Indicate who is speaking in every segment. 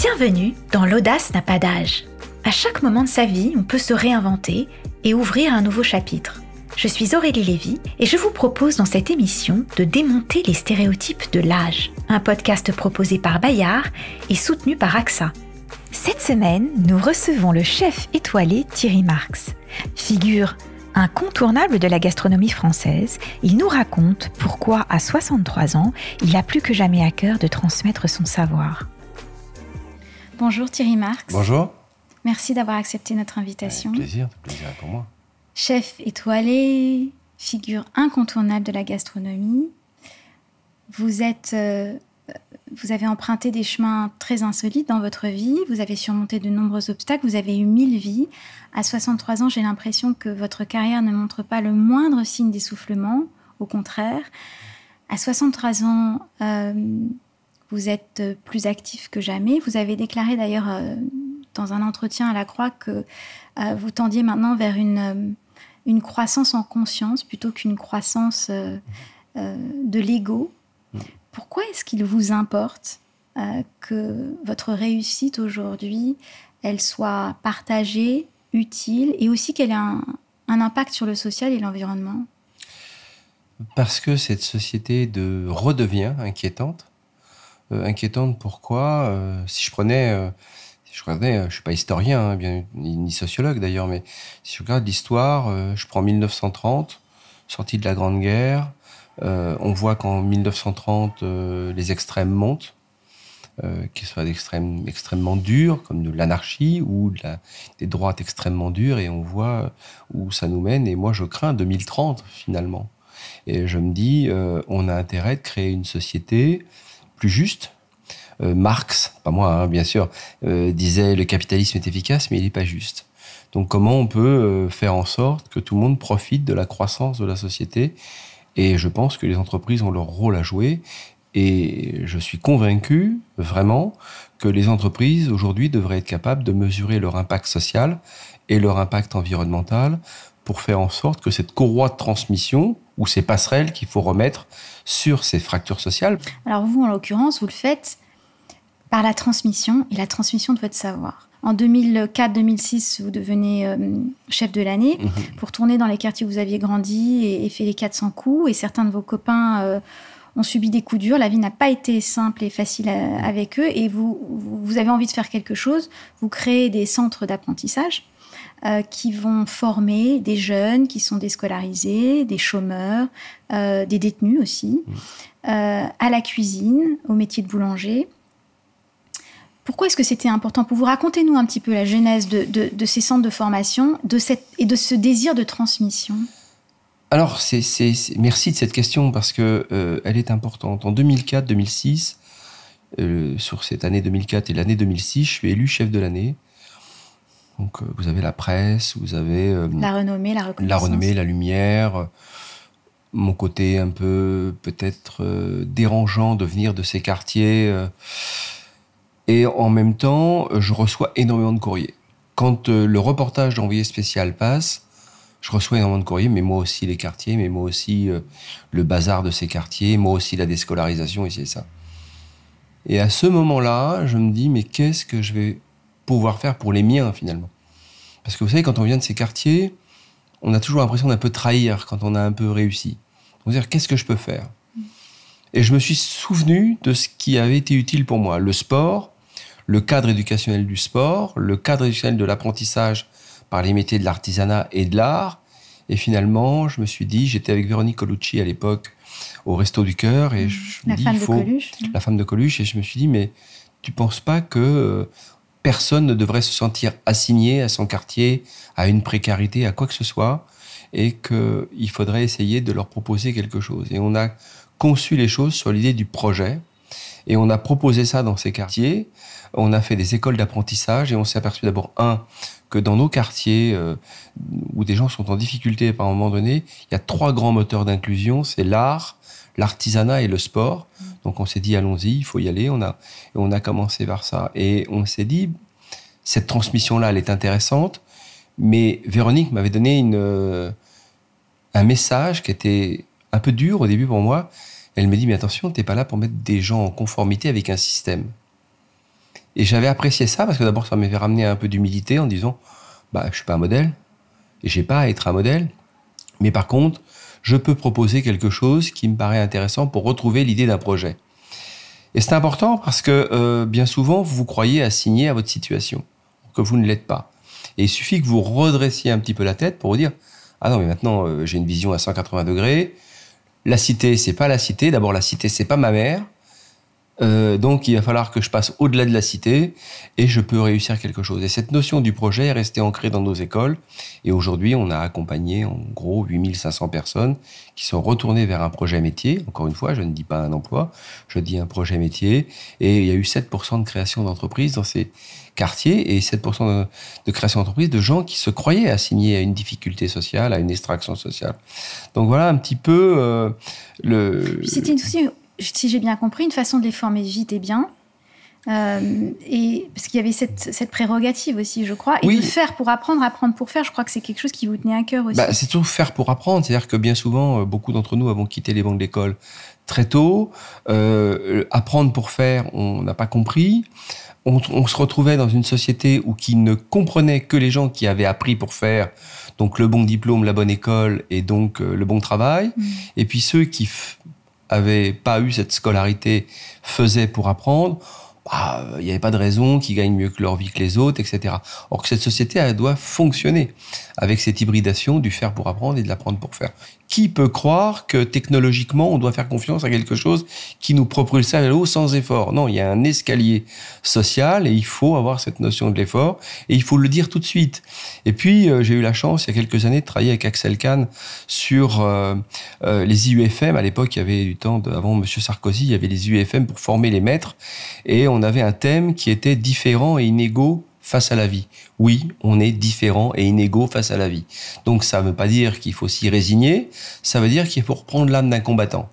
Speaker 1: Bienvenue dans l'audace n'a pas d'âge. À chaque moment de sa vie, on peut se réinventer et ouvrir un nouveau chapitre. Je suis Aurélie Lévy et je vous propose dans cette émission de démonter les stéréotypes de l'âge. Un podcast proposé par Bayard et soutenu par AXA. Cette semaine, nous recevons le chef étoilé Thierry Marx. Figure incontournable de la gastronomie française, il nous raconte pourquoi, à 63 ans, il a plus que jamais à cœur de transmettre son savoir. Bonjour Thierry Marx.
Speaker 2: Bonjour.
Speaker 1: Merci d'avoir accepté notre invitation.
Speaker 2: Avec plaisir pour moi.
Speaker 1: Chef étoilé, figure incontournable de la gastronomie, vous avez emprunté des chemins très insolites dans votre vie, vous avez surmonté de nombreux obstacles, vous avez eu 1000 vies. À 63 ans, j'ai l'impression que votre carrière ne montre pas le moindre signe d'essoufflement, au contraire. À 63 ans, vous êtes plus actif que jamais. Vous avez déclaré d'ailleurs dans un entretien à La Croix que vous tendiez maintenant vers une croissance en conscience plutôt qu'une croissance de l'ego. Pourquoi est-ce qu'il vous importe que votre réussite aujourd'hui, elle soit partagée, utile et aussi qu'elle ait un impact sur le social et l'environnement?
Speaker 2: Parce que cette société redevient inquiétante. Inquiétante pourquoi si je prenais... je ne suis pas historien, ni sociologue d'ailleurs, mais si je regarde l'histoire, je prends 1930, sortie de la Grande Guerre, on voit qu'en 1930, les extrêmes montent, qu'ils soient d'extrêmes extrêmement durs, comme de l'anarchie, ou des droites extrêmement dures, et on voit où ça nous mène. Et moi, je crains 2030, finalement. Et je me dis, on a intérêt de créer une société plus juste. Marx, pas moi, bien sûr, disait le capitalisme est efficace, mais il n'est pas juste. Donc comment on peut faire en sorte que tout le monde profite de la croissance de la société? Et je pense que les entreprises ont leur rôle à jouer. Et je suis convaincu, vraiment, que les entreprises, aujourd'hui, devraient être capables de mesurer leur impact social et leur impact environnemental pour faire en sorte que cette courroie de transmission, ou ces passerelles qu'il faut remettre sur ces fractures sociales...
Speaker 1: Alors vous, en l'occurrence, vous le faites par la transmission et la transmission de votre savoir. En 2004-2006, vous devenez chef de l'année pour tourner dans les quartiers où vous aviez grandi et fait les 400 coups. Et certains de vos copains ont subi des coups durs. La vie n'a pas été simple et facile avec eux. Et vous avez envie de faire quelque chose. Vous créez des centres d'apprentissage qui vont former des jeunes qui sont déscolarisés, des chômeurs, des détenus aussi, à la cuisine, au métier de boulanger. Pourquoi est-ce que c'était important pour vous? Racontez-nous un petit peu la genèse de ces centres de formation et de ce désir de transmission.
Speaker 2: Alors, merci de cette question parce que elle est importante. En 2004-2006, sur cette année 2004 et l'année 2006, je suis élu chef de l'année. Donc, vous avez la presse, vous avez...
Speaker 1: la renommée, la reconnaissance.
Speaker 2: La renommée, la lumière, mon côté un peu peut-être dérangeant de venir de ces quartiers... Et en même temps, je reçois énormément de courriers. Quand le reportage d'envoyé spécial passe, je reçois énormément de courriers, mais moi aussi les quartiers, mais moi aussi le bazar de ces quartiers, moi aussi la déscolarisation, et c'est ça. Et à ce moment-là, je me dis, mais qu'est-ce que je vais pouvoir faire pour les miens, finalement? Parce que vous savez, quand on vient de ces quartiers, on a toujours l'impression d'un peu trahir quand on a un peu réussi. Donc, dire, qu'est-ce que je peux faire? Et je me suis souvenu de ce qui avait été utile pour moi. Le sport, le cadre éducationnel du sport, le cadre éducationnel de l'apprentissage par les métiers de l'artisanat et de l'art. Et finalement, je me suis dit, j'étais avec Véronique Colucci à l'époque au Resto du Cœur. Et je me dis, la femme de Coluche. Et je me suis dit, mais tu penses pas que personne ne devrait se sentir assigné à son quartier, à une précarité, à quoi que ce soit, et qu'il faudrait essayer de leur proposer quelque chose. Et on a conçu les choses sur l'idée du projet. Et on a proposé ça dans ces quartiers. On a fait des écoles d'apprentissage et on s'est aperçu d'abord, que dans nos quartiers où des gens sont en difficulté par un moment donné, il y a 3 grands moteurs d'inclusion, c'est l'art, l'artisanat et le sport. Donc on s'est dit, allons-y, il faut y aller. On a commencé par ça. Et on s'est dit, cette transmission-là, elle est intéressante, mais Véronique m'avait donné un message qui était un peu dur au début pour moi. Elle me dit, mais attention, t'es pas là pour mettre des gens en conformité avec un système. Et j'avais apprécié ça parce que d'abord, ça m'avait ramené un peu d'humilité en disant, bah, je suis pas un modèle et j'ai pas à être un modèle. Mais par contre, je peux proposer quelque chose qui me paraît intéressant pour retrouver l'idée d'un projet. Et c'est important parce que bien souvent, vous vous croyez assigné à votre situation, que vous ne l'êtes pas. Et il suffit que vous redressiez un petit peu la tête pour vous dire, ah non, mais maintenant, j'ai une vision à 180 degrés. La cité, c'est pas la cité. D'abord, la cité, c'est pas ma mère. Donc, il va falloir que je passe au-delà de la cité et je peux réussir quelque chose. Et cette notion du projet est restée ancrée dans nos écoles. Et aujourd'hui, on a accompagné en gros 8500 personnes qui sont retournées vers un projet métier. Encore une fois, je ne dis pas un emploi, je dis un projet métier. Et il y a eu 7% de création d'entreprises dans ces quartiers et 7% de création d'entreprises de gens qui se croyaient assignés à une difficulté sociale, à une extraction sociale. Donc voilà un petit peu
Speaker 1: C'était aussi, si j'ai bien compris, une façon de les former vite et bien. Et parce qu'il y avait cette prérogative aussi, je crois. Et
Speaker 2: oui.
Speaker 1: De faire pour apprendre, apprendre pour faire, je crois que c'est quelque chose qui vous tenait à cœur aussi.
Speaker 2: Bah, c'est toujours faire pour apprendre. C'est-à-dire que bien souvent, beaucoup d'entre nous avons quitté les bancs de l'école très tôt. Apprendre pour faire, on n'a pas compris. On se retrouvait dans une société où qui ne comprenait que les gens qui avaient appris pour faire, donc le bon diplôme, la bonne école et donc le bon travail. Et puis ceux qui avaient pas eu cette scolarité faisaient pour apprendre. Il n'y avait pas de raison qu'ils gagnent mieux que leur vie que les autres, etc. Or que cette société, elle doit fonctionner avec cette hybridation du faire pour apprendre et de l'apprendre pour faire. Qui peut croire que technologiquement, on doit faire confiance à quelque chose qui nous propulse vers le haut sans effort? Non, il y a un escalier social et il faut avoir cette notion de l'effort et il faut le dire tout de suite. Et puis, j'ai eu la chance, il y a quelques années, de travailler avec Axel Kahn sur les IUFM. À l'époque, il y avait du temps, avant M. Sarkozy, il y avait les IUFM pour former les maîtres et on avait un thème qui était différent et inégaux face à la vie. Oui, on est différents et inégaux face à la vie. Donc ça ne veut pas dire qu'il faut s'y résigner, ça veut dire qu'il faut reprendre l'âme d'un combattant.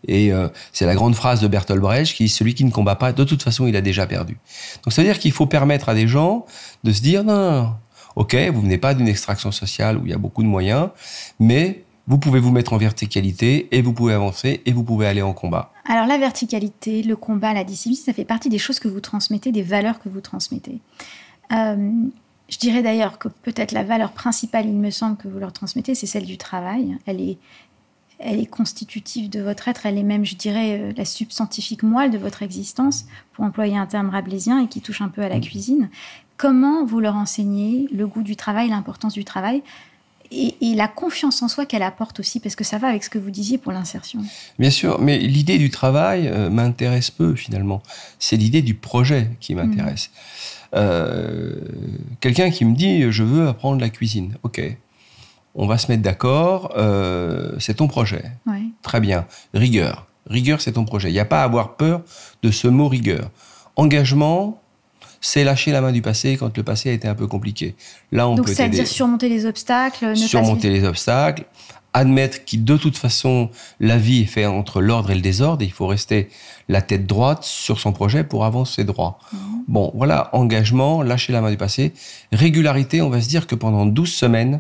Speaker 2: Et c'est la grande phrase de Bertolt Brecht qui dit « Celui qui ne combat pas, de toute façon, il a déjà perdu ». Donc ça veut dire qu'il faut permettre à des gens de se dire « Non, ok, vous venez pas d'une extraction sociale où il y a beaucoup de moyens, mais vous pouvez vous mettre en verticalité et vous pouvez avancer et vous pouvez aller en combat ».
Speaker 1: Alors la verticalité, le combat, la discipline, ça fait partie des choses que vous transmettez, des valeurs que vous transmettez. Je dirais d'ailleurs que peut-être la valeur principale, il me semble, que vous leur transmettez, c'est celle du travail. Elle est constitutive de votre être, elle est même, je dirais, la substantifique moelle de votre existence, pour employer un terme rabelaisien et qui touche un peu à la cuisine. Comment vous leur enseignez le goût du travail, l'importance du travail et la confiance en soi qu'elle apporte aussi, parce que ça va avec ce que vous disiez pour l'insertion.
Speaker 2: Bien sûr, mais l'idée du travail m'intéresse peu finalement. C'est l'idée du projet qui m'intéresse. Quelqu'un qui me dit « je veux apprendre la cuisine ». Ok, on va se mettre d'accord, c'est ton projet.
Speaker 1: Ouais.
Speaker 2: Très bien, rigueur. Rigueur, c'est ton projet. Il n'y a pas à avoir peur de ce mot rigueur. Engagement, c'est lâcher la main du passé quand le passé a été un peu compliqué. Là, on
Speaker 1: donc,
Speaker 2: peut
Speaker 1: c'est-à-dire surmonter les obstacles,
Speaker 2: surmonter les obstacles, admettre que de toute façon, la vie est faite entre l'ordre et le désordre, et il faut rester la tête droite sur son projet pour avancer droit. Bon, voilà, engagement, lâcher la main du passé. Régularité, on va se dire que pendant 12 semaines,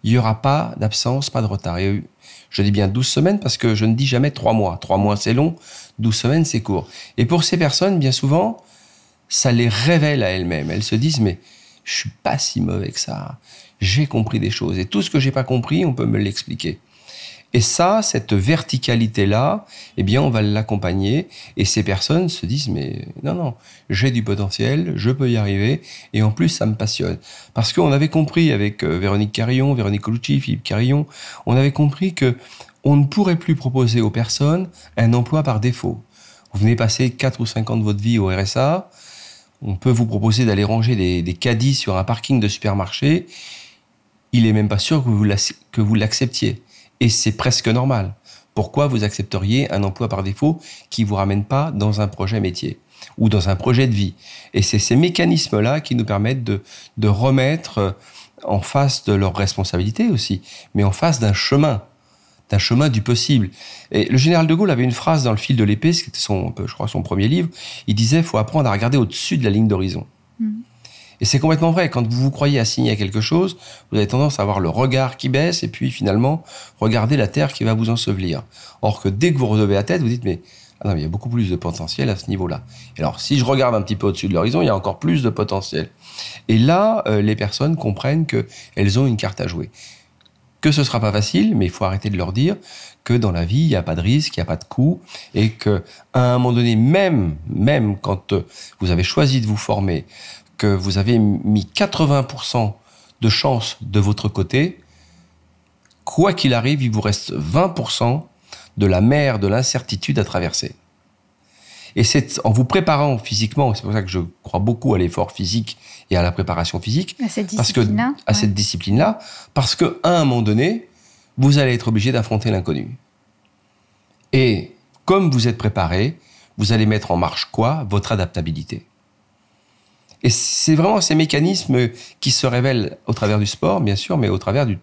Speaker 2: il n'y aura pas d'absence, pas de retard. Et je dis bien 12 semaines parce que je ne dis jamais 3 mois. 3 mois, c'est long, 12 semaines, c'est court. Et pour ces personnes, bien souvent, ça les révèle à elles-mêmes. Elles se disent, mais je suis pas si mauvais que ça. J'ai compris des choses. Et tout ce que j'ai pas compris, on peut me l'expliquer. Et ça, cette verticalité-là, eh bien, on va l'accompagner. Et ces personnes se disent, mais non, j'ai du potentiel, je peux y arriver. Et en plus, ça me passionne. Parce qu'on avait compris avec Véronique Carillon, Véronique Colucci, Philippe Carillon, on avait compris que on ne pourrait plus proposer aux personnes un emploi par défaut. Vous venez passer 4 ou 5 ans de votre vie au RSA, on peut vous proposer d'aller ranger des caddies sur un parking de supermarché. Il n'est même pas sûr que vous l'acceptiez. Et c'est presque normal. Pourquoi vous accepteriez un emploi par défaut qui ne vous ramène pas dans un projet métier ou dans un projet de vie? Et c'est ces mécanismes-là qui nous permettent de remettre en face de leurs responsabilités aussi, mais en face d'un chemin du possible. Et le général de Gaulle avait une phrase dans Le fil de l'épée, c'était je crois son premier livre, il disait « il faut apprendre à regarder au-dessus de la ligne d'horizon ». Et c'est complètement vrai, quand vous vous croyez assigné à quelque chose, vous avez tendance à avoir le regard qui baisse et puis finalement, regardez la terre qui va vous ensevelir. Or que dès que vous relevez la tête, vous dites « mais Ah non, il y a beaucoup plus de potentiel à ce niveau-là. Alors, si je regarde un petit peu au-dessus de l'horizon, il y a encore plus de potentiel. Et là, les personnes comprennent qu'elles ont une carte à jouer. Que ce ne sera pas facile, mais il faut arrêter de leur dire que dans la vie, il n'y a pas de risque, il n'y a pas de coût, et qu'à un moment donné, même quand vous avez choisi de vous former, que vous avez mis 80% de chance de votre côté, quoi qu'il arrive, il vous reste 20% de la mer de l'incertitude à traverser. Et c'est en vous préparant physiquement, c'est pour ça que je crois beaucoup à l'effort physique et à la préparation physique,
Speaker 1: à cette discipline-là,
Speaker 2: cette discipline-là, parce qu'à un moment donné, vous allez être obligé d'affronter l'inconnu. Et comme vous êtes préparé, vous allez mettre en marche quoi? Votre adaptabilité. Et c'est vraiment ces mécanismes qui se révèlent au travers du sport, bien sûr, mais au travers de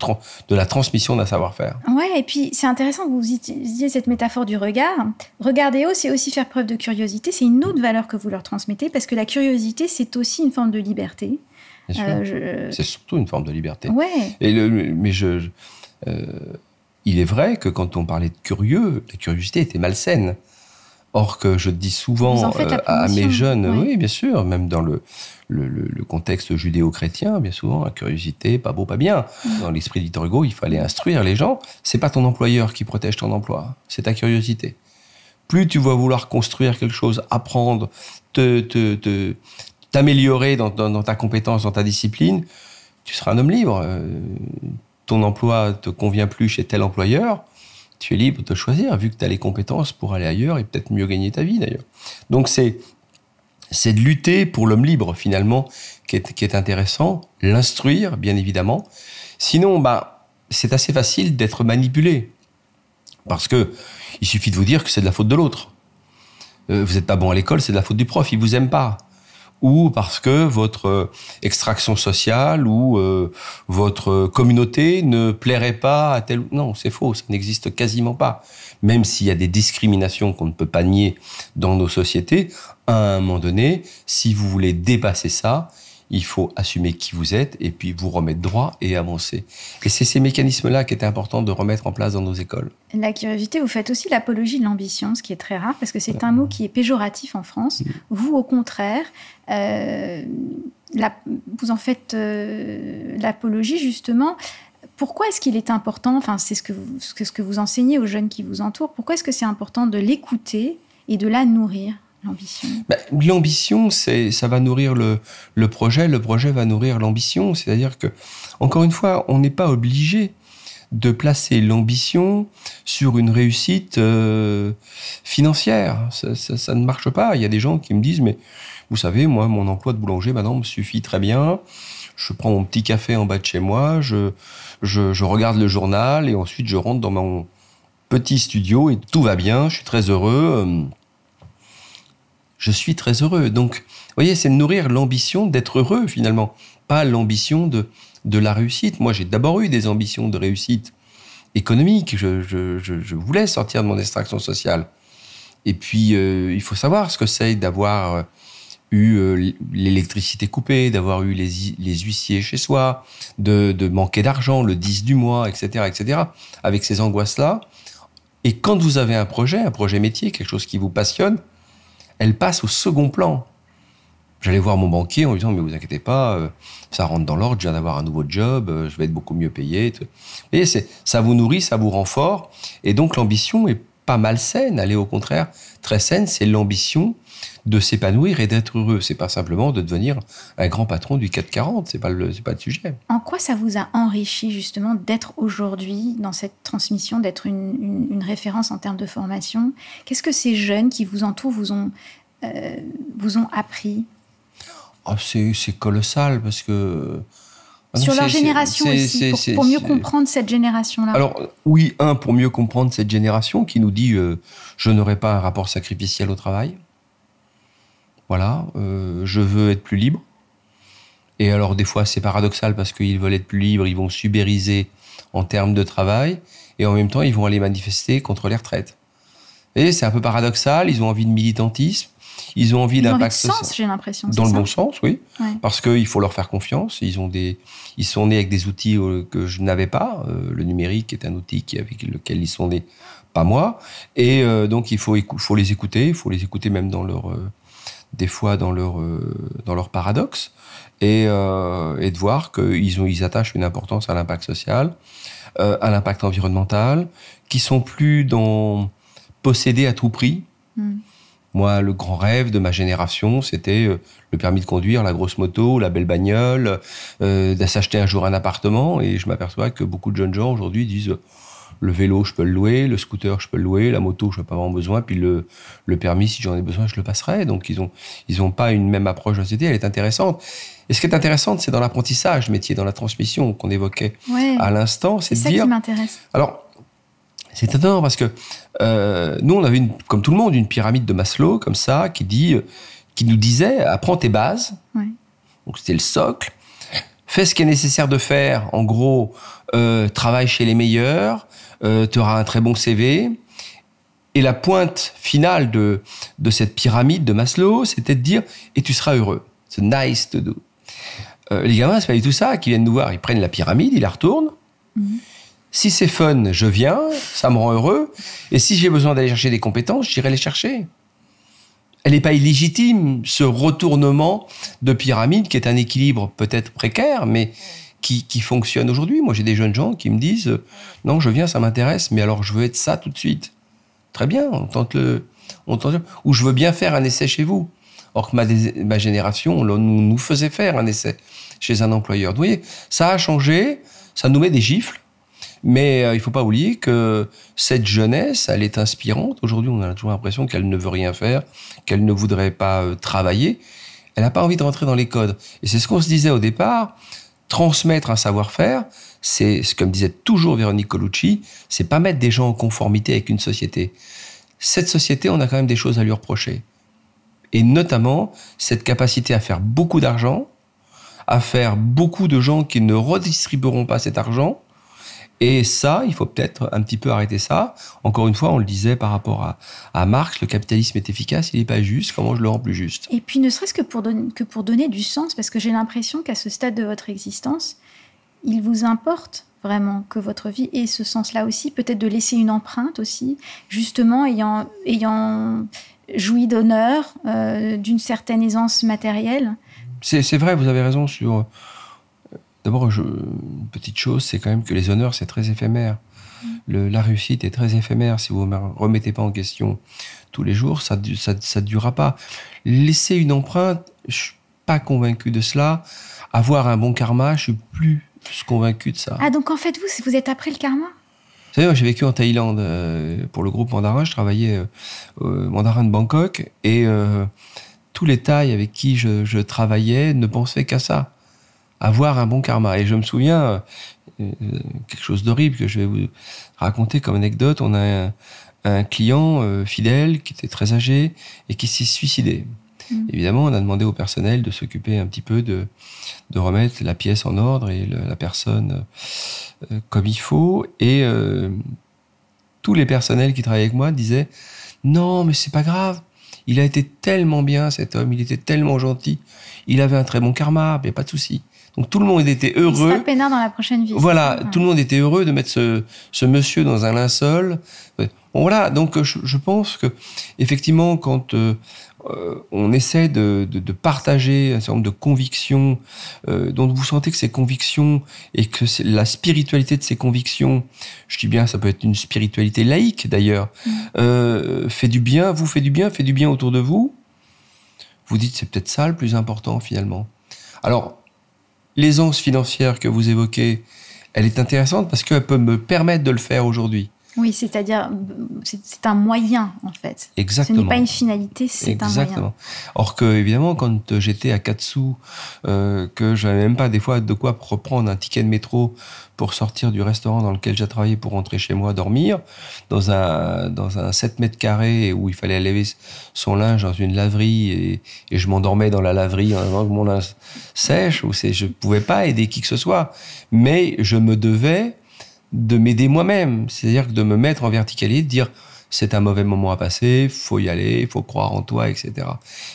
Speaker 2: la transmission d'un savoir-faire.
Speaker 1: Ouais, et puis c'est intéressant que vous utilisiez cette métaphore du regard. Regarder haut, c'est aussi faire preuve de curiosité. C'est une autre valeur que vous leur transmettez, parce que la curiosité, c'est aussi une forme de liberté.
Speaker 2: Bien sûr. C'est surtout une forme de liberté.
Speaker 1: Ouais.
Speaker 2: Il est vrai que quand on parlait de curieux, la curiosité était malsaine. Or que je dis souvent à mes jeunes, oui, bien sûr, même dans le contexte judéo-chrétien, bien souvent, la curiosité, pas beau, pas bien. Dans l'esprit de Victor Hugo, il fallait instruire les gens. C'est pas ton employeur qui protège ton emploi, c'est ta curiosité. Plus tu vas vouloir construire quelque chose, apprendre, t'améliorer dans ta compétence, dans ta discipline, tu seras un homme libre. Ton emploi te convient plus chez tel employeur, tu es libre de choisir, vu que tu as les compétences pour aller ailleurs et peut-être mieux gagner ta vie, d'ailleurs. Donc, c'est de lutter pour l'homme libre, finalement, qui est intéressant. L'instruire, bien évidemment. Sinon, c'est assez facile d'être manipulé. Parce que il suffit de vous dire que c'est de la faute de l'autre. Vous n'êtes pas bon à l'école, c'est de la faute du prof, il vous aime pas. Ou parce que votre extraction sociale ou votre communauté ne plairait pas à tel... Non, c'est faux, ça n'existe quasiment pas. Même s'il y a des discriminations qu'on ne peut pas nier dans nos sociétés, à un moment donné, si vous voulez dépasser ça, il faut assumer qui vous êtes et puis vous remettre droit et avancer. Et c'est ces mécanismes-là qui étaient importants de remettre en place dans nos écoles.
Speaker 1: La curiosité, vous faites aussi l'apologie de l'ambition, ce qui est très rare, parce que c'est un mot qui est péjoratif en France. Vous, au contraire, vous en faites l'apologie, justement. Pourquoi est-ce qu'il est important, enfin, c'est ce que vous enseignez aux jeunes qui vous entourent, pourquoi est-ce que c'est important de l'écouter et de la nourrir, l'ambition?
Speaker 2: L'ambition, ça va nourrir le projet va nourrir l'ambition. C'est-à-dire que, encore une fois, on n'est pas obligé de placer l'ambition sur une réussite financière. Ça ne marche pas. Il y a des gens qui me disent, mais vous savez, moi, mon emploi de boulanger, maintenant, me suffit très bien. Je prends mon petit café en bas de chez moi, je regarde le journal et ensuite je rentre dans mon petit studio et tout va bien, je suis très heureux. Je suis très heureux. Donc, vous voyez, c'est de nourrir l'ambition d'être heureux, finalement. Pas l'ambition de la réussite. Moi, j'ai d'abord eu des ambitions de réussite économique. Je voulais sortir de mon extraction sociale. Et puis, il faut savoir ce que c'est d'avoir eu l'électricité coupée, d'avoir eu les huissiers chez soi, de manquer d'argent, le 10 du mois, etc., etc., avec ces angoisses-là. Et quand vous avez un projet métier, quelque chose qui vous passionne, elle passe au second plan. J'allais voir mon banquier en lui disant, mais vous inquiétez pas, ça rentre dans l'ordre, je viens d'avoir un nouveau job, je vais être beaucoup mieux payé. Vous voyez, ça vous nourrit, ça vous rend fort. Et donc l'ambition est pas malsaine, elle est au contraire très saine, c'est l'ambition de s'épanouir et d'être heureux. C'est pas simplement de devenir un grand patron du CAC 40, c'est pas le sujet.
Speaker 1: En quoi ça vous a enrichi justement d'être aujourd'hui dans cette transmission, d'être une référence en termes de formation? Qu'est-ce que ces jeunes qui vous entourent vous ont appris?
Speaker 2: C'est colossal parce que...
Speaker 1: Sur leur génération aussi, pour mieux comprendre cette génération-là.
Speaker 2: Alors oui, pour mieux comprendre cette génération qui nous dit je n'aurai pas un rapport sacrificiel au travail. Voilà, je veux être plus libre. Et alors, des fois, c'est paradoxal parce qu'ils veulent être plus libres, ils vont s'ubériser en termes de travail, et en même temps, ils vont aller manifester contre les retraites. Et c'est un peu paradoxal, ils ont envie de militantisme, ils ont envie d'impact social.
Speaker 1: Dans le sens, j'ai l'impression.
Speaker 2: Dans le bon sens, oui.
Speaker 1: Ouais.
Speaker 2: Parce qu'il faut leur faire confiance. Ils sont nés avec des outils que je n'avais pas. Le numérique est un outil avec lequel ils sont nés pas moi. Et donc, il faut les écouter. Il faut les écouter même des fois dans leur paradoxe. Et de voir qu'ils attachent une importance à l'impact social, à l'impact environnemental, qui sont plus dans posséder à tout prix. Moi, le grand rêve de ma génération, c'était le permis de conduire, la grosse moto, la belle bagnole, de s'acheter un jour un appartement. Et je m'aperçois que beaucoup de jeunes gens aujourd'hui disent le vélo, je peux le louer, le scooter, je peux le louer, la moto, je n'ai pas vraiment besoin, puis le permis, si j'en ai besoin, je le passerai. Donc, ils ont pas une même approche de la société, elle est intéressante. Et ce qui est intéressant, c'est dans l'apprentissage métier, dans la transmission qu'on évoquait à l'instant, c'est de dire...
Speaker 1: C'est ça qui m'intéresse.
Speaker 2: Alors, c'est étonnant parce que nous, on avait, comme tout le monde, une pyramide de Maslow, comme ça, qui nous disait, apprends tes bases.
Speaker 1: Ouais.
Speaker 2: Donc, c'était le socle. Fais ce qui est nécessaire de faire. En gros, travaille chez les meilleurs. Tu auras un très bon CV. Et la pointe finale de cette pyramide de Maslow, c'était de dire, et tu seras heureux. C'est nice to do. Les gamins, c'est pas du tout ça, qui viennent nous voir. Ils prennent la pyramide, ils la retournent. Si c'est fun, je viens, ça me rend heureux. Et si j'ai besoin d'aller chercher des compétences, j'irai les chercher. Elle n'est pas illégitime, ce retournement de pyramide, qui est un équilibre peut-être précaire, mais qui fonctionne aujourd'hui. Moi, j'ai des jeunes gens qui me disent « Non, je viens, ça m'intéresse, mais alors je veux être ça tout de suite. » Très bien, on tente ou je veux bien faire un essai chez vous. Or que ma génération, nous faisait faire un essai chez un employeur. Vous voyez, ça a changé, ça nous met des gifles, mais il ne faut pas oublier que cette jeunesse, elle est inspirante. Aujourd'hui, on a toujours l'impression qu'elle ne veut rien faire, qu'elle ne voudrait pas travailler. Elle n'a pas envie de rentrer dans les codes. Et c'est ce qu'on se disait au départ, transmettre un savoir-faire, c'est, comme disait toujours Véronique Colucci, c'est pas mettre des gens en conformité avec une société. Cette société, on a quand même des choses à lui reprocher. Et notamment, cette capacité à faire beaucoup d'argent, à faire beaucoup de gens qui ne redistribueront pas cet argent. Et ça, il faut peut-être un petit peu arrêter ça. Encore une fois, on le disait par rapport à Marx, le capitalisme est efficace, il n'est pas juste, comment je le rends plus juste?
Speaker 1: Et puis ne serait-ce que pour donner du sens, parce que j'ai l'impression qu'à ce stade de votre existence, il vous importe vraiment que votre vie ait ce sens-là aussi, peut-être de laisser une empreinte aussi, justement ayant joui d'honneur, d'une certaine aisance matérielle.
Speaker 2: C'est vrai, vous avez raison sur... D'abord, une petite chose, c'est quand même que les honneurs, c'est très éphémère. La réussite est très éphémère. Si vous ne remettez pas en question tous les jours, ça ne durera pas. Laisser une empreinte, je ne suis pas convaincu de cela. Avoir un bon karma, je suis plus convaincu de ça.
Speaker 1: Ah, donc en fait, vous êtes après le karma?
Speaker 2: Vous savez, moi, j'ai vécu en Thaïlande pour le groupe Mandarin. Je travaillais Mandarin de Bangkok. Et tous les Thaïs avec qui je travaillais ne pensaient qu'à ça. Avoir un bon karma. Et je me souviens, quelque chose d'horrible que je vais vous raconter comme anecdote, on a un client fidèle qui était très âgé et qui s'est suicidé. Évidemment, on a demandé au personnel de s'occuper un petit peu de remettre la pièce en ordre et la personne comme il faut. Et tous les personnels qui travaillaient avec moi disaient « Non, mais c'est pas grave. Il a été tellement bien, cet homme. Il était tellement gentil. Il avait un très bon karma. Il n'y a pas de souci. » Donc tout le monde était heureux.
Speaker 1: Il sera peinard dans la prochaine vie.
Speaker 2: Voilà, tout le monde était heureux de mettre ce monsieur dans un linceul. Bon, voilà, donc je pense que effectivement, quand on essaie de partager un certain nombre de convictions, dont vous sentez que ces convictions et que la spiritualité de ces convictions, je dis bien, ça peut être une spiritualité laïque d'ailleurs, fait du bien, vous fait du bien autour de vous. Vous dites c'est peut-être ça le plus important finalement. Alors l'aisance financière que vous évoquez, elle est intéressante parce qu'elle peut me permettre de le faire aujourd'hui.
Speaker 1: Oui, c'est-à-dire, c'est un moyen, en fait.
Speaker 2: Exactement.
Speaker 1: Ce n'est pas une finalité, c'est un moyen.
Speaker 2: Or que, évidemment, quand j'étais à 4 sous, que je n'avais même pas des fois de quoi reprendre un ticket de métro pour sortir du restaurant dans lequel j'ai travaillé pour rentrer chez moi dormir, dans un 7 mètres carrés où il fallait laver son linge dans une laverie et je m'endormais dans la laverie en attendant que mon linge sèche, je ne pouvais pas aider qui que ce soit. Mais je me devais de m'aider moi-même, c'est-à-dire de me mettre en verticalité, de dire c'est un mauvais moment à passer, faut y aller, faut croire en toi, etc.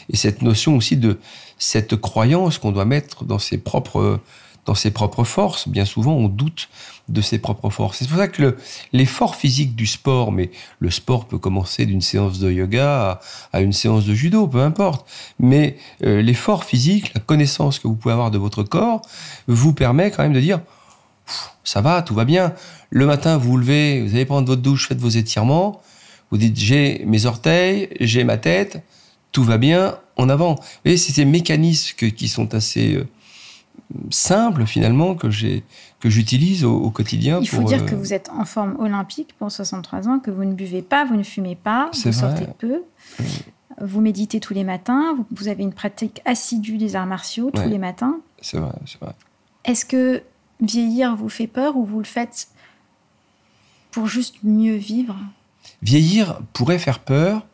Speaker 2: Et cette notion aussi de cette croyance qu'on doit mettre dans ses propres dans ses propres forces. Bien souvent, on doute de ses propres forces. C'est pour ça que l'effort physique du sport, mais le sport peut commencer d'une séance de yoga à une séance de judo, peu importe. Mais l'effort physique, la connaissance que vous pouvez avoir de votre corps, vous permet quand même de dire « ça va, tout va bien ». Le matin, vous vous levez, vous allez prendre votre douche, faites vos étirements, vous dites « j'ai mes orteils, j'ai ma tête, tout va bien, en avant ». Vous voyez, c'est ces mécanismes qui sont assez simples, finalement, que j'utilise au quotidien.
Speaker 1: Il faut dire que vous êtes en forme olympique pour 63 ans, que vous ne buvez pas, vous ne fumez pas, vous sortez peu, vous méditez tous les matins, vous avez une pratique assidue des arts martiaux tous les matins.
Speaker 2: C'est vrai, c'est vrai.
Speaker 1: Est-ce que vieillir vous fait peur ou vous le faites pour juste mieux vivre ?
Speaker 2: Vieillir pourrait faire peur.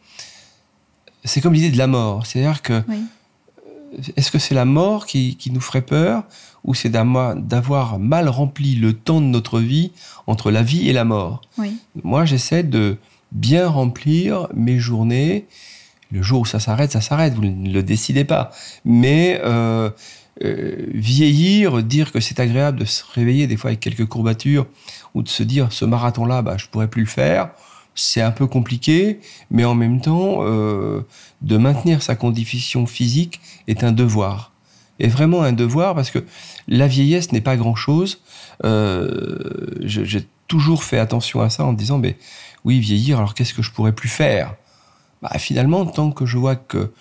Speaker 2: C'est comme l'idée de la mort. C'est-à-dire que est-ce que c'est la mort qui nous ferait peur ou c'est d'avoir mal rempli le temps de notre vie entre la vie et la mort ? Moi, j'essaie de bien remplir mes journées. Le jour où ça s'arrête, vous ne le décidez pas. Mais vieillir, dire que c'est agréable de se réveiller des fois avec quelques courbatures ou de se dire ce marathon-là, je ne pourrais plus le faire, c'est un peu compliqué, mais en même temps, de maintenir sa condition physique est un devoir. Et vraiment un devoir parce que la vieillesse n'est pas grand-chose. J'ai toujours fait attention à ça en me disant, mais oui, vieillir, alors qu'est-ce que je pourrais plus faire ? Finalement, tant que je vois que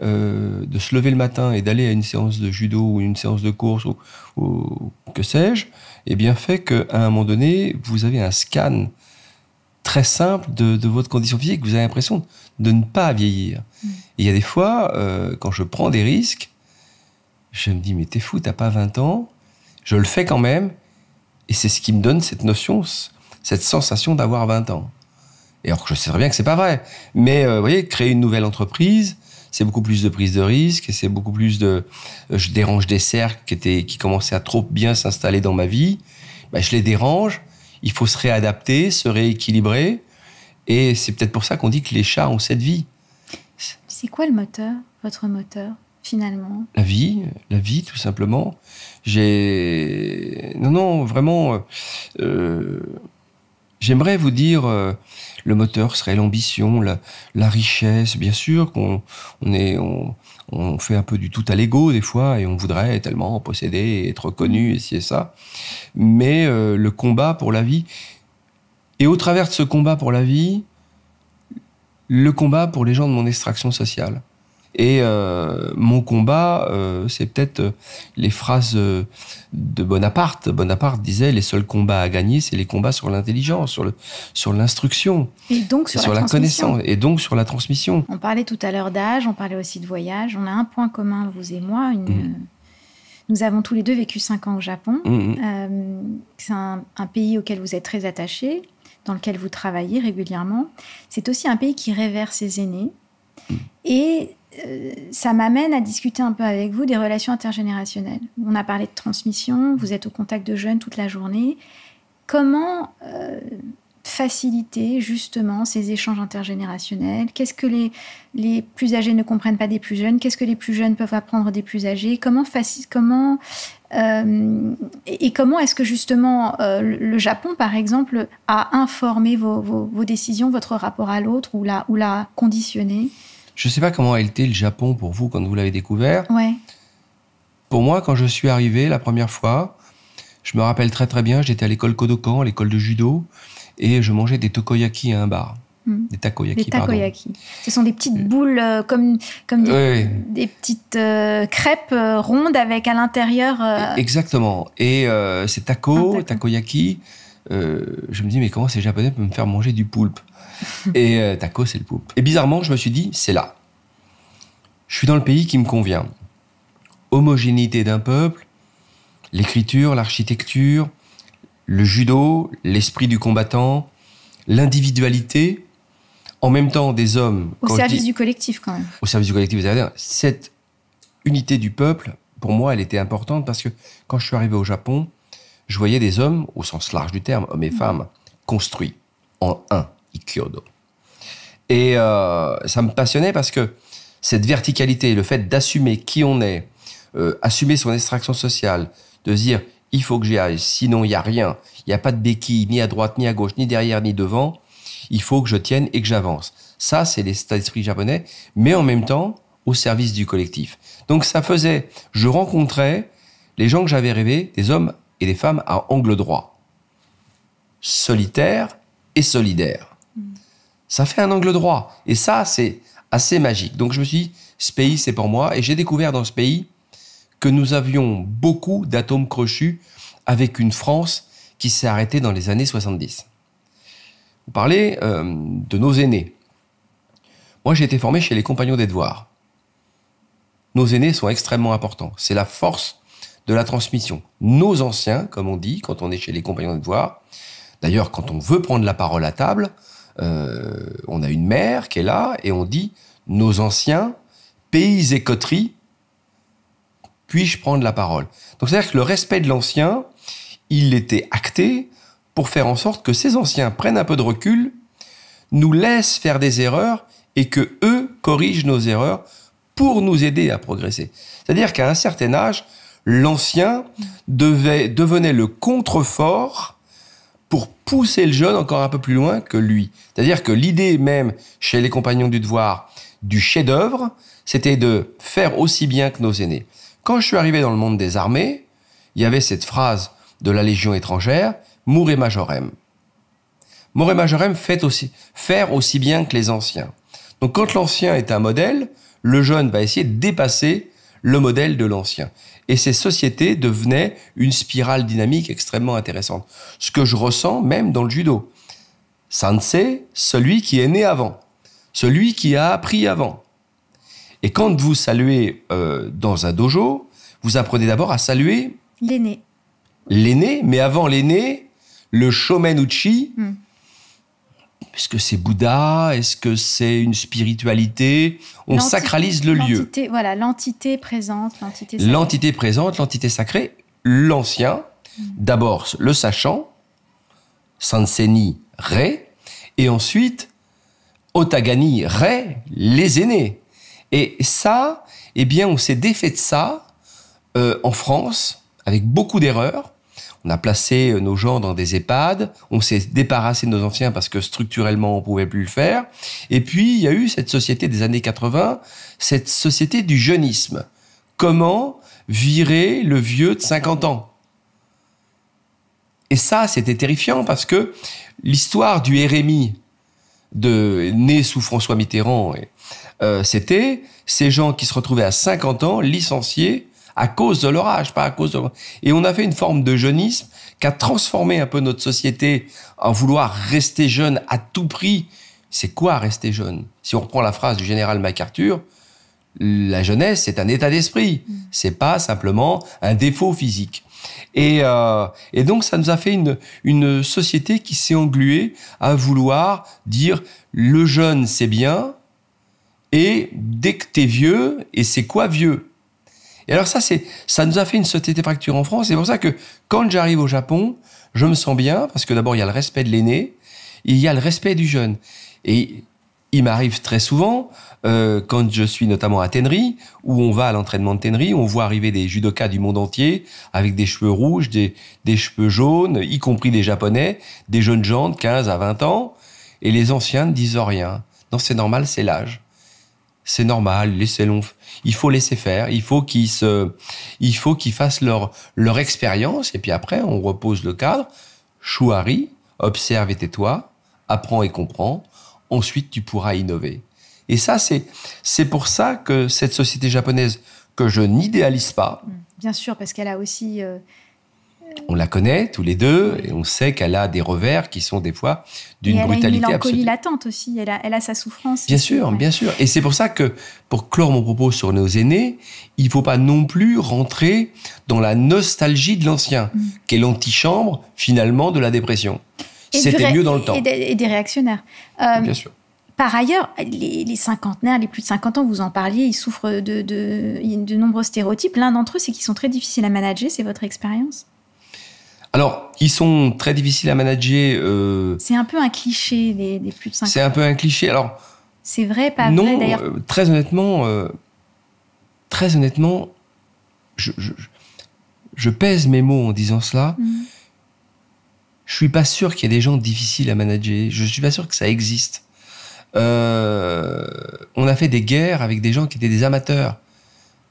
Speaker 2: de se lever le matin et d'aller à une séance de judo ou une séance de course ou que sais-je, eh bien fait qu'à un moment donné, vous avez un scan très simple de votre condition physique. Vous avez l'impression de ne pas vieillir. Et il y a des fois, quand je prends des risques, je me dis, mais t'es fou, t'as pas 20 ans. Je le fais quand même. Et c'est ce qui me donne cette notion, cette sensation d'avoir 20 ans. Et alors que je sais très bien que c'est pas vrai. Mais vous voyez, créer une nouvelle entreprise, c'est beaucoup plus de prise de risque, et c'est beaucoup plus de... je dérange des cercles qui commençaient à trop bien s'installer dans ma vie. Je les dérange, il faut se réadapter, se rééquilibrer. Et c'est peut-être pour ça qu'on dit que les chats ont cette vie.
Speaker 1: C'est quoi le moteur, votre moteur, finalement ?
Speaker 2: La vie, tout simplement. Non, vraiment... j'aimerais vous dire... le moteur serait l'ambition, la richesse. Bien sûr qu'on fait un peu du tout à l'ego des fois et on voudrait tellement posséder, être reconnu, et ci et ça. Mais le combat pour la vie, et au travers de ce combat pour la vie, le combat pour les gens de mon extraction sociale. Et mon combat, c'est peut-être les phrases de Bonaparte. Bonaparte disait, les seuls combats à gagner, c'est les combats sur l'intelligence, sur l'instruction.
Speaker 1: Et donc sur
Speaker 2: la connaissance. Et donc sur la transmission.
Speaker 1: On parlait tout à l'heure d'âge, on parlait aussi de voyage. On a un point commun, vous et moi. Nous avons tous les deux vécu 5 ans au Japon. C'est un pays auquel vous êtes très attachés, dans lequel vous travaillez régulièrement. C'est aussi un pays qui révère ses aînés. Et ça m'amène à discuter un peu avec vous des relations intergénérationnelles. On a parlé de transmission, vous êtes au contact de jeunes toute la journée. Comment faciliter justement ces échanges intergénérationnels ? Qu'est-ce que les plus âgés ne comprennent pas des plus jeunes ? Qu'est-ce que les plus jeunes peuvent apprendre des plus âgés ? Comment est-ce que justement le Japon, par exemple, a informé vos décisions, votre rapport à l'autre ou l'a conditionné ?
Speaker 2: Je ne sais pas comment a été le Japon pour vous quand vous l'avez découvert.
Speaker 1: Ouais.
Speaker 2: Pour moi, quand je suis arrivé la première fois, je me rappelle très très bien, j'étais à l'école Kodokan, l'école de judo, et je mangeais des takoyaki à un bar. Des takoyaki,
Speaker 1: Des takoyaki. Ce sont des petites boules comme des petites crêpes rondes avec à l'intérieur...
Speaker 2: Exactement. Et ces takoyaki, je me dis, mais comment ces Japonais peuvent me faire manger du poulpe ? Et taco, c'est le poulpe. Et bizarrement, je me suis dit, c'est là. Je suis dans le pays qui me convient. Homogénéité d'un peuple, l'écriture, l'architecture, le judo, l'esprit du combattant, l'individualité, en même temps des hommes...
Speaker 1: Au service du collectif, quand même.
Speaker 2: Au service du collectif, vous allez dire, cette unité du peuple, pour moi, elle était importante parce que quand je suis arrivé au Japon, je voyais des hommes, au sens large du terme, hommes et femmes, construits en un. Ikyodo. Et ça me passionnait parce que cette verticalité, le fait d'assumer qui on est, assumer son extraction sociale, de se dire, il faut que j'y aille, sinon il n'y a rien. Il n'y a pas de béquille, ni à droite, ni à gauche, ni derrière, ni devant. Il faut que je tienne et que j'avance. Ça, c'est l'état d'esprit japonais, mais en même temps, au service du collectif. Donc ça faisait, je rencontrais les gens que j'avais rêvés, des hommes et des femmes à angle droit. Solitaire et solidaire. Ça fait un angle droit. Et ça, c'est assez magique. Donc je me suis dit, ce pays, c'est pour moi. Et j'ai découvert dans ce pays que nous avions beaucoup d'atomes crochus avec une France qui s'est arrêtée dans les années 70. Vous parlez de nos aînés. Moi, j'ai été formé chez les Compagnons des Devoirs. Nos aînés sont extrêmement importants. C'est la force de la transmission. Nos anciens, comme on dit, quand on est chez les Compagnons des Devoirs, d'ailleurs, quand on veut prendre la parole à table, on a une mère qui est là et on dit « Nos anciens, pays et coteries, puis-je prendre la parole ?» Donc, c'est-à-dire que le respect de l'ancien, il était acté pour faire en sorte que ces anciens prennent un peu de recul, nous laissent faire des erreurs et que eux corrigent nos erreurs pour nous aider à progresser. C'est-à-dire qu'à un certain âge, l'ancien devenait le contrefort pour pousser le jeune encore un peu plus loin que lui. C'est-à-dire que l'idée même, chez les Compagnons du Devoir, du chef-d'œuvre, c'était de faire aussi bien que nos aînés. Quand je suis arrivé dans le monde des armées, il y avait cette phrase de la Légion étrangère, « Mure majorem ». Mure majorem, faire aussi bien que les anciens. Donc quand l'ancien est un modèle, le jeune va essayer de dépasser le modèle de l'ancien. Et ces sociétés devenaient une spirale dynamique extrêmement intéressante. Ce que je ressens même dans le judo. Sensei, celui qui est né avant. Celui qui a appris avant. Et quand vous saluez dans un dojo, vous apprenez d'abord à saluer
Speaker 1: l'aîné.
Speaker 2: L'aîné, mais avant l'aîné, le shomen-uchi. Est-ce que c'est Bouddha? Est-ce que c'est une spiritualité? On sacralise le lieu.
Speaker 1: Voilà, l'entité présente, l'entité sacrée.
Speaker 2: L'entité présente, l'entité sacrée, l'ancien, d'abord le sachant, Sansei Rei, et ensuite Otagani Rei, les aînés. Et ça, eh bien, on s'est défait de ça en France, avec beaucoup d'erreurs. On a placé nos gens dans des EHPAD, on s'est débarrassé de nos anciens parce que structurellement on pouvait plus le faire. Et puis il y a eu cette société des années 80, cette société du jeunisme. Comment virer le vieux de 50 ans? Et ça, c'était terrifiant parce que l'histoire du RMI né sous François Mitterrand, c'était ces gens qui se retrouvaient à 50 ans licenciés à cause de leur âge, pas à cause de... Et on a fait une forme de jeunisme qui a transformé un peu notre société en vouloir rester jeune à tout prix. C'est quoi rester jeune? Si on reprend la phrase du général MacArthur, la jeunesse, c'est un état d'esprit. C'est pas simplement un défaut physique. Et donc, ça nous a fait une société qui s'est engluée à vouloir dire le jeune, c'est bien, et dès que t'es vieux, et c'est quoi vieux? Et alors ça nous a fait une société fracture en France. C'est pour ça que quand j'arrive au Japon, je me sens bien, parce que d'abord, il y a le respect de l'aîné, et il y a le respect du jeune. Et il m'arrive très souvent, quand je suis notamment à Tenri, où on va à l'entraînement de Tenri, on voit arriver des judokas du monde entier, avec des cheveux rouges, des cheveux jaunes, y compris des Japonais, des jeunes gens de 15 à 20 ans, et les anciens ne disent rien. Non, c'est normal, c'est l'âge. C'est normal, laissez-le. Il faut laisser faire. Il faut qu'ils fassent leur expérience. Et puis après, on repose le cadre. Shuari, observe et tais-toi, apprends et comprends. Ensuite, tu pourras innover. Et ça, c'est pour ça que cette société japonaise que je n'idéalise pas.
Speaker 1: Bien sûr, parce qu'elle a aussi...
Speaker 2: On la connaît tous les deux et on sait qu'elle a des revers qui sont des fois d'une brutalité absolue. Elle a une mélancolie
Speaker 1: latente aussi, elle a sa souffrance.
Speaker 2: Bien sûr, bien sûr. Et c'est pour ça que, pour clore mon propos sur nos aînés, il ne faut pas non plus rentrer dans la nostalgie de l'ancien, qui est l'antichambre, finalement, de la dépression. C'était mieux dans le temps.
Speaker 1: Et des réactionnaires.
Speaker 2: Bien sûr.
Speaker 1: Par ailleurs, les cinquantenaires, les plus de 50 ans, vous en parliez, ils souffrent de nombreux stéréotypes. L'un d'entre eux, c'est qu'ils sont très difficiles à manager. C'est votre expérience ?
Speaker 2: Alors, ils sont très difficiles à manager.
Speaker 1: C'est un peu un cliché, les plus de 50 ans.
Speaker 2: C'est un peu un cliché. Alors,
Speaker 1: c'est vrai, pas vrai, d'ailleurs.
Speaker 2: Non, très honnêtement, je pèse mes mots en disant cela. Je suis pas sûr qu'il y ait des gens difficiles à manager. Je suis pas sûr que ça existe. On a fait des guerres avec des gens qui étaient des amateurs.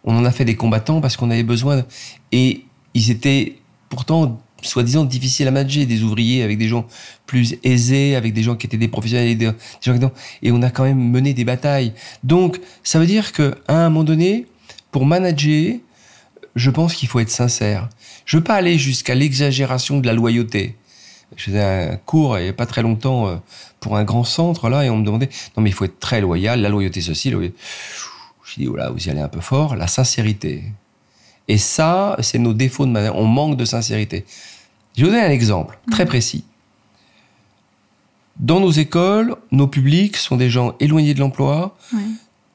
Speaker 2: On en a fait des combattants parce qu'on avait besoin. Et ils étaient pourtant, soi-disant, difficiles à manager. Des ouvriers avec des gens plus aisés, avec des gens qui étaient des professionnels. Et on a quand même mené des batailles. Donc, ça veut dire qu'à un moment donné, pour manager, je pense qu'il faut être sincère. Je veux pas aller jusqu'à l'exagération de la loyauté. Je faisais un cours il n'y a pas très longtemps pour un grand centre là et on me demandait non mais il faut être très loyal, la loyauté ceci. Je dis oh là vous y allez un peu fort, la sincérité. Et ça c'est nos défauts de manière, on manque de sincérité. Je vais vous donner un exemple très précis. Dans nos écoles, nos publics sont des gens éloignés de l'emploi,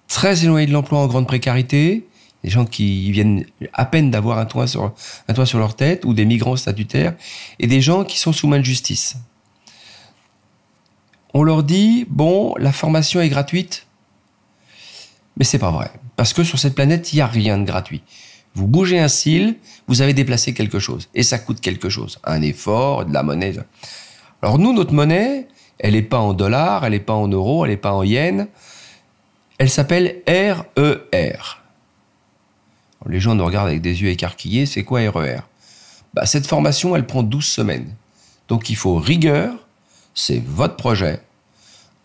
Speaker 2: très éloignés de l'emploi en grande précarité. Des gens qui viennent à peine d'avoir un toit sur leur tête, ou des migrants statutaires, et des gens qui sont sous main de justice. On leur dit, bon, la formation est gratuite, mais c'est pas vrai. Parce que sur cette planète, il n'y a rien de gratuit. Vous bougez un cil, vous avez déplacé quelque chose, et ça coûte quelque chose. Un effort, de la monnaie. Alors nous, notre monnaie, elle n'est pas en dollars, elle n'est pas en euros, elle n'est pas en yens, elle s'appelle RER. Les gens nous regardent avec des yeux écarquillés. C'est quoi RER ? Cette formation, elle prend 12 semaines. Donc, il faut rigueur, c'est votre projet,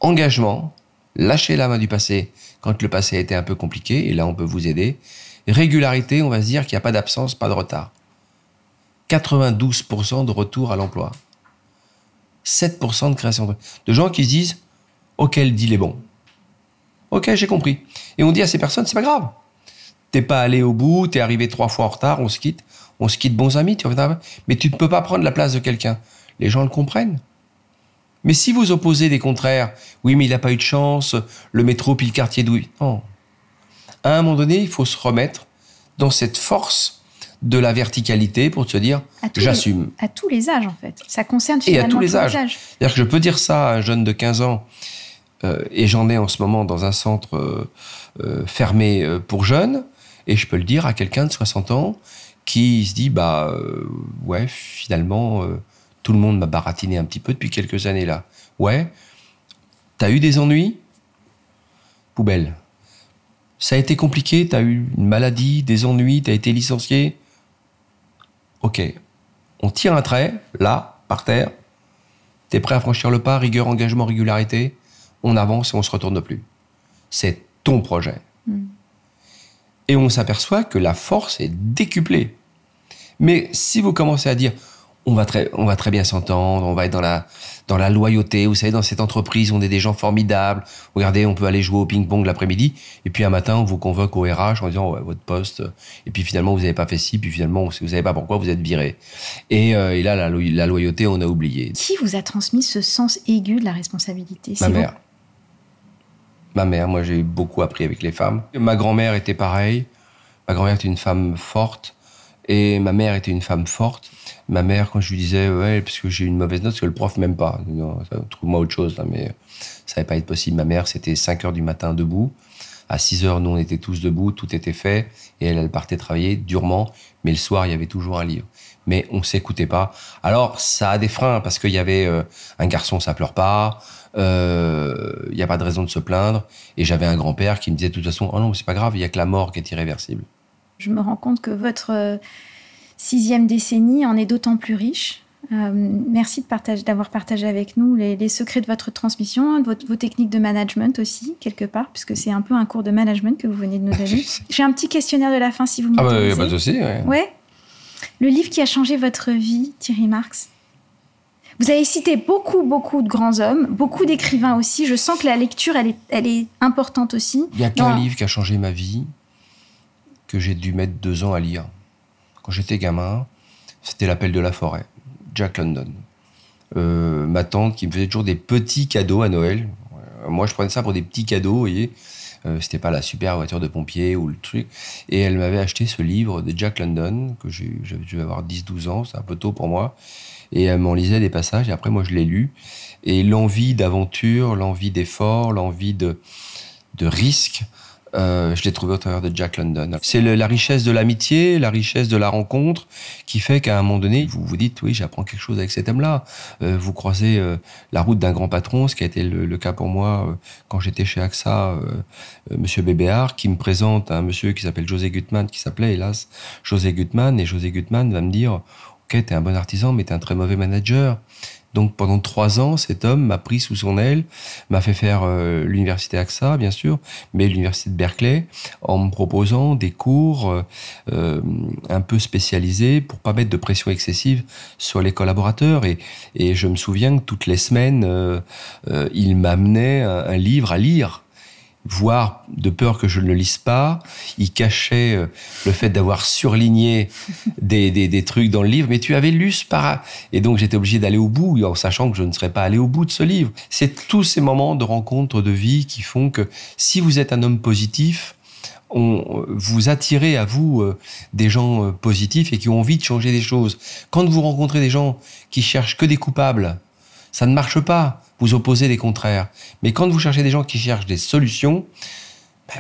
Speaker 2: engagement, lâcher la main du passé quand le passé a été un peu compliqué, et là, on peut vous aider. Régularité, on va se dire qu'il n'y a pas d'absence, pas de retard. 92% de retour à l'emploi. 7% de création de gens qui se disent « Ok, le deal est bon. Ok, j'ai compris. » Et on dit à ces personnes « C'est pas grave. T'es pas allé au bout, t'es arrivé 3 fois en retard, on se quitte bons amis, mais tu ne peux pas prendre la place de quelqu'un. » Les gens le comprennent. Mais si vous opposez des contraires, oui, mais il n'a pas eu de chance, le métro puis le quartier d'où... Non. À un moment donné, il faut se remettre dans cette force de la verticalité pour se dire, j'assume.
Speaker 1: À tous les âges, en fait. Ça concerne finalement
Speaker 2: tous les âges. C'est-à-dire que je peux dire ça à un jeune de 15 ans, et j'en ai en ce moment dans un centre fermé pour jeunes, et je peux le dire à quelqu'un de 60 ans qui se dit, ouais, finalement, tout le monde m'a baratiné un petit peu depuis quelques années là. Ouais, t'as eu des ennuis ? Poubelle. Ça a été compliqué, t'as eu une maladie, des ennuis, t'as été licencié ? Ok. On tire un trait, là, par terre. T'es prêt à franchir le pas, rigueur, engagement, régularité. On avance et on se retourne plus. C'est ton projet. Et on s'aperçoit que la force est décuplée. Mais si vous commencez à dire, on va très bien s'entendre, on va être dans la loyauté, vous savez, dans cette entreprise, on est des gens formidables, regardez, on peut aller jouer au ping-pong l'après-midi, et puis un matin, on vous convoque au RH en disant, ouais, votre poste, et puis finalement, vous n'avez pas fait ci, puis finalement, vous savez pas pourquoi, vous êtes viré. Et là, la loyauté, on a oublié.
Speaker 1: Qui vous a transmis ce sens aigu de la responsabilité ?
Speaker 2: Ma mère. Ma mère, moi j'ai beaucoup appris avec les femmes. Ma grand-mère était pareille. Ma grand-mère était une femme forte. Et ma mère était une femme forte. Ma mère, quand je lui disais, ouais, parce que j'ai eu une mauvaise note, parce que le prof m'aime pas. Trouve-moi autre chose, là, mais ça n'allait pas être possible. Ma mère, c'était 5h du matin debout. À 6h, nous, on était tous debout, tout était fait. Et elle partait travailler durement. Mais le soir, il y avait toujours un livre. Mais on s'écoutait pas. Alors, ça a des freins, parce qu'il y avait un garçon, ça pleure pas. Il n'y a pas de raison de se plaindre. Et j'avais un grand-père qui me disait de toute façon, oh non, c'est pas grave, il n'y a que la mort qui est irréversible.
Speaker 1: Je me rends compte que votre 6e décennie en est d'autant plus riche. Merci d'avoir partagé avec nous les secrets de votre transmission, vos techniques de management aussi, quelque part, puisque c'est un peu un cours de management que vous venez de nous donner. J'ai un petit questionnaire de la fin, si vous m'autorisez.
Speaker 2: Ah bah, pas de souci,
Speaker 1: ouais. Le livre qui a changé votre vie, Thierry Marx. Vous avez cité beaucoup de grands hommes, beaucoup d'écrivains aussi. Je sens que la lecture, elle est importante aussi.
Speaker 2: Il n'y a qu'un livre qui a changé ma vie, que j'ai dû mettre 2 ans à lire. Quand j'étais gamin, c'était L'Appel de la forêt, Jack London. Ma tante qui me faisait toujours des petits cadeaux à Noël. Moi, je prenais ça pour des petits cadeaux, vous voyez. C'était pas la super voiture de pompier ou le truc. Et elle m'avait acheté ce livre de Jack London, que je devais avoir 10-12 ans, c'est un peu tôt pour moi. Et elle m'en lisait des passages, et après, moi, je l'ai lu. Et l'envie d'aventure, l'envie d'effort, l'envie de risque, Je l'ai trouvé au travers de Jack London. C'est la richesse de l'amitié, la richesse de la rencontre qui fait qu'à un moment donné, vous vous dites, oui, j'apprends quelque chose avec cet homme-là. Vous croisez la route d'un grand patron, ce qui a été le cas pour moi quand j'étais chez AXA, monsieur Bébéard, qui me présente un monsieur qui s'appelle José Gutmann, qui s'appelait hélas José Gutmann, et José Gutmann va me dire, ok, t'es un bon artisan, mais t'es un très mauvais manager. Donc pendant 3 ans, cet homme m'a pris sous son aile, m'a fait faire l'université AXA, bien sûr, mais l'université de Berkeley, en me proposant des cours un peu spécialisés pour pas mettre de pression excessive sur les collaborateurs. Et je me souviens que toutes les semaines, il m'amenait un livre à lire, voire de peur que je ne le lise pas. Il cachait le fait d'avoir surligné des trucs dans le livre, mais tu avais lu ce para. Et donc j'étais obligé d'aller au bout, en sachant que je ne serais pas allé au bout de ce livre. C'est tous ces moments de rencontre, de vie qui font que si vous êtes un homme positif, vous attirez à vous des gens positifs et qui ont envie de changer des choses. Quand vous rencontrez des gens qui cherchent que des coupables, ça ne marche pas. Vous opposez les contraires. Mais quand vous cherchez des gens qui cherchent des solutions,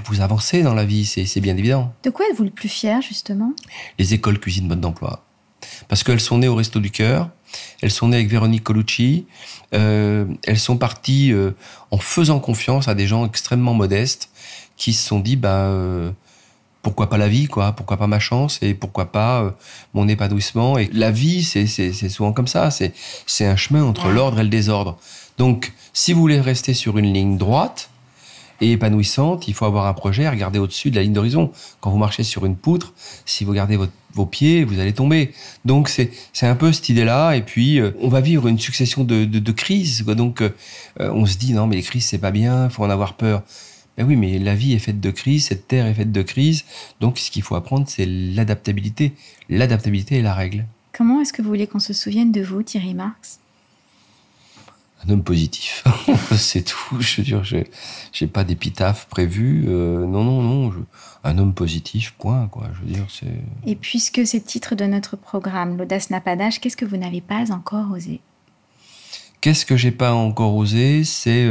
Speaker 2: vous avancez dans la vie, c'est bien évident.
Speaker 1: De quoi êtes-vous le plus fier, justement ?
Speaker 2: Les écoles cuisine mode d'emploi. Parce qu'elles sont nées au Resto du Cœur, elles sont nées avec Véronique Colucci, elles sont parties en faisant confiance à des gens extrêmement modestes qui se sont dit, pourquoi pas la vie, quoi, pourquoi pas ma chance et pourquoi pas mon épanouissement. Et la vie, c'est souvent comme ça, c'est un chemin entre l'ordre et le désordre. Donc, si vous voulez rester sur une ligne droite et épanouissante, il faut avoir un projet à regarder au-dessus de la ligne d'horizon. Quand vous marchez sur une poutre, si vous gardez vos pieds, vous allez tomber. Donc, c'est un peu cette idée-là. Et puis, on va vivre une succession de crises, quoi. Donc, on se dit, non, mais les crises, c'est pas bien, il faut en avoir peur. Ben oui, mais la vie est faite de crises, cette terre est faite de crises. Donc, ce qu'il faut apprendre, c'est l'adaptabilité. L'adaptabilité est la règle.
Speaker 1: Comment est-ce que vous voulez qu'on se souvienne de vous, Thierry Marx ?
Speaker 2: Un homme positif, c'est tout. Je veux dire, j'ai pas d'épitaphe prévue. Non. Un homme positif, point, quoi. Je veux dire, c'est.
Speaker 1: Et puisque c'est le titre de notre programme, l'audace n'a pas d'âge, qu'est-ce que vous n'avez pas encore osé ?
Speaker 2: Qu'est-ce que j'ai pas encore osé ? C'est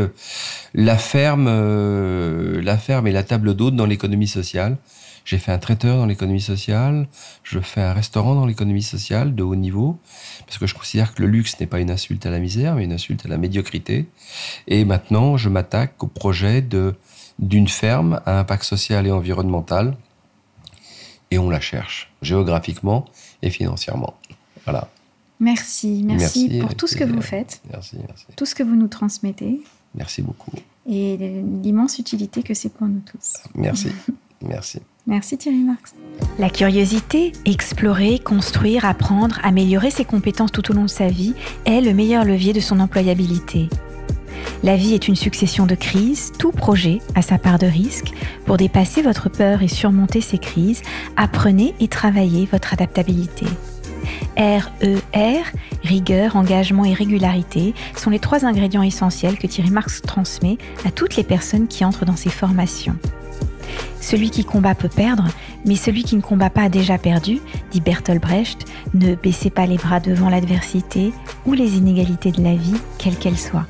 Speaker 2: la ferme et la table d'hôte dans l'économie sociale. J'ai fait un traiteur dans l'économie sociale, je fais un restaurant dans l'économie sociale de haut niveau, parce que je considère que le luxe n'est pas une insulte à la misère, mais une insulte à la médiocrité. Et maintenant, je m'attaque au projet d'une ferme à impact social et environnemental, et on la cherche, géographiquement et financièrement. Voilà.
Speaker 1: Merci pour tout ce que vous faites,
Speaker 2: merci.
Speaker 1: Tout ce que vous nous transmettez.
Speaker 2: Merci beaucoup.
Speaker 1: Et l'immense utilité que c'est pour nous tous.
Speaker 2: Merci.
Speaker 1: Merci Thierry Marx.
Speaker 3: La curiosité, explorer, construire, apprendre, améliorer ses compétences tout au long de sa vie est le meilleur levier de son employabilité. La vie est une succession de crises, tout projet a sa part de risque. Pour dépasser votre peur et surmonter ces crises, apprenez et travaillez votre adaptabilité. RER, rigueur, engagement et régularité sont les 3 ingrédients essentiels que Thierry Marx transmet à toutes les personnes qui entrent dans ses formations. Celui qui combat peut perdre, mais celui qui ne combat pas a déjà perdu, dit Bertolt Brecht. Ne baissez pas les bras devant l'adversité ou les inégalités de la vie, quelles qu'elles soient.